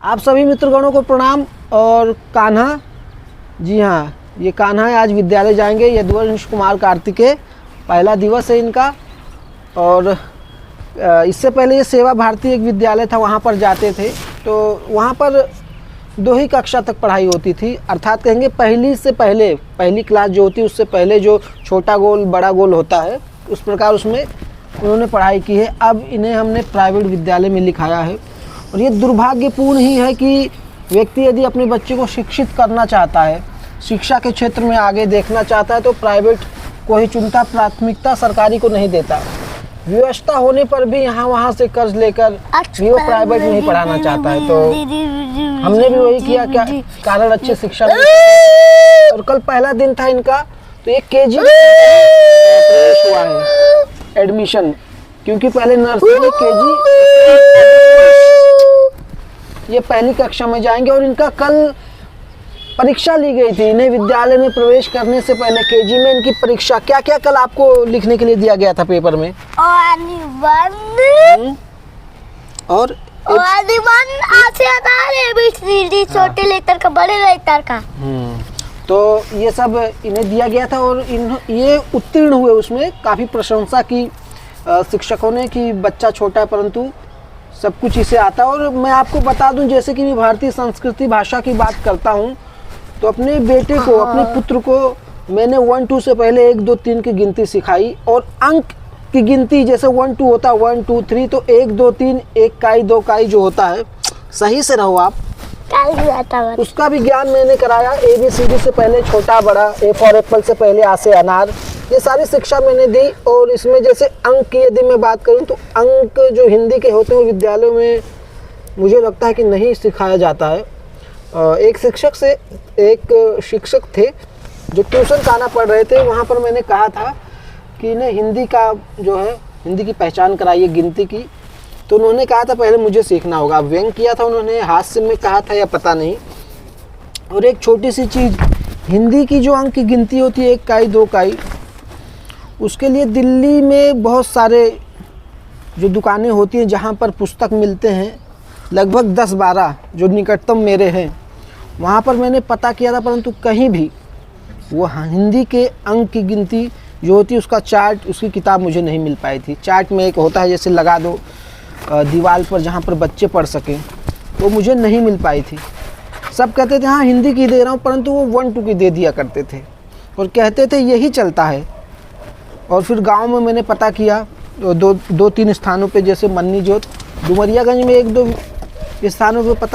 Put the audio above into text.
आप सभी मित्रगणों को प्रणाम। और कान्हा, जी हाँ, ये कान्हा आज विद्यालय जाएंगे। यदुवंश कुमार कार्तिकेय, पहला दिवस है इनका। और इससे पहले ये सेवा भारती एक विद्यालय था, वहाँ पर जाते थे। तो वहाँ पर 2 ही कक्षा तक पढ़ाई होती थी, अर्थात कहेंगे पहली से पहले, पहली क्लास जो होती है उससे पहले जो छोटा गोल बड़ा गोल होता है, उस प्रकार उसमें उन्होंने पढ़ाई की है। अब इन्हें हमने प्राइवेट विद्यालय में लिखाया है। और ये दुर्भाग्यपूर्ण ही है कि व्यक्ति यदि अपने बच्चे को शिक्षित करना चाहता है, शिक्षा के क्षेत्र में आगे देखना चाहता है, तो प्राइवेट को ही चुनता, प्राथमिकता सरकारी को नहीं देता। व्यवस्था होने पर भी यहाँ वहाँ से कर्ज लेकर भी वो प्राइवेट में ही पढ़ाना चाहता है। तो हमने भी वही किया, क्या कारण अच्छे शिक्षा। और कल पहला दिन था इनका, तो ये केजी प्रवेश हुआ है, एडमिशन। क्योंकि पहले नर्सरी, केजी, ये पहली कक्षा में जाएंगे। और इनका कल परीक्षा ली गई थी, इन्हें विद्यालय में प्रवेश करने से पहले केजी में इनकी परीक्षा। क्या क्या कल आपको लिखने के लिए दिया गया था पेपर में? और छोटे लेटर का बड़े लेटर का। तो ये सब इन्हें दिया गया था और ये उत्तीर्ण हुए। उसमें काफ़ी प्रशंसा की शिक्षकों ने कि बच्चा छोटा है परंतु सब कुछ इसे आता। और मैं आपको बता दूं, जैसे कि मैं भारतीय संस्कृति भाषा की बात करता हूं, तो अपने बेटे को, अपने पुत्र को मैंने 1-2 से पहले 1 2 3 की गिनती सिखाई। और अंक की गिनती जैसे 1 2 होता है, 1 2 3, तो 1 2 3, 1 काई 2 काई जो होता है, सही से रहो आप, उसका भी ज्ञान मैंने कराया। ABCD से पहले छोटा बड़ा, A फॉर एप्पल से पहले आ से अनार, ये सारी शिक्षा मैंने दी। और इसमें जैसे अंक की यदि मैं बात करूं, तो अंक जो हिंदी के होते हैं विद्यालयों में मुझे लगता है कि नहीं सिखाया जाता है। एक शिक्षक थे जो ट्यूशन खाना पढ़ रहे थे, वहाँ पर मैंने कहा था कि इन्हें हिंदी का जो है, हिंदी की पहचान कराइए गिनती की। तो उन्होंने कहा था पहले मुझे सीखना होगा। व्यंग किया था उन्होंने, हास्य में कहा था या पता नहीं। और एक छोटी सी चीज़, हिंदी की जो अंक की गिनती होती है 1 काई 2 काई, उसके लिए दिल्ली में बहुत सारे जो दुकानें होती हैं जहाँ पर पुस्तक मिलते हैं, लगभग 10-12 जो निकटतम मेरे हैं, वहाँ पर मैंने पता किया था, परंतु कहीं भी वो हिंदी के अंक की गिनती जो होती है उसका चार्ट, उसकी किताब मुझे नहीं मिल पाई थी। चार्ट में एक होता है जैसे लगा दो दीवार पर जहाँ पर बच्चे पढ़ सकें, वो मुझे नहीं मिल पाई थी। सब कहते थे हाँ हिंदी की दे रहा हूँ, परंतु वो 1 2 की दे दिया करते थे और कहते थे यही चलता है। और फिर गांव में मैंने पता किया 2-3 स्थानों पे, जैसे मन्नी जोत, डुमरियागंज में 1-2 स्थानों पे पता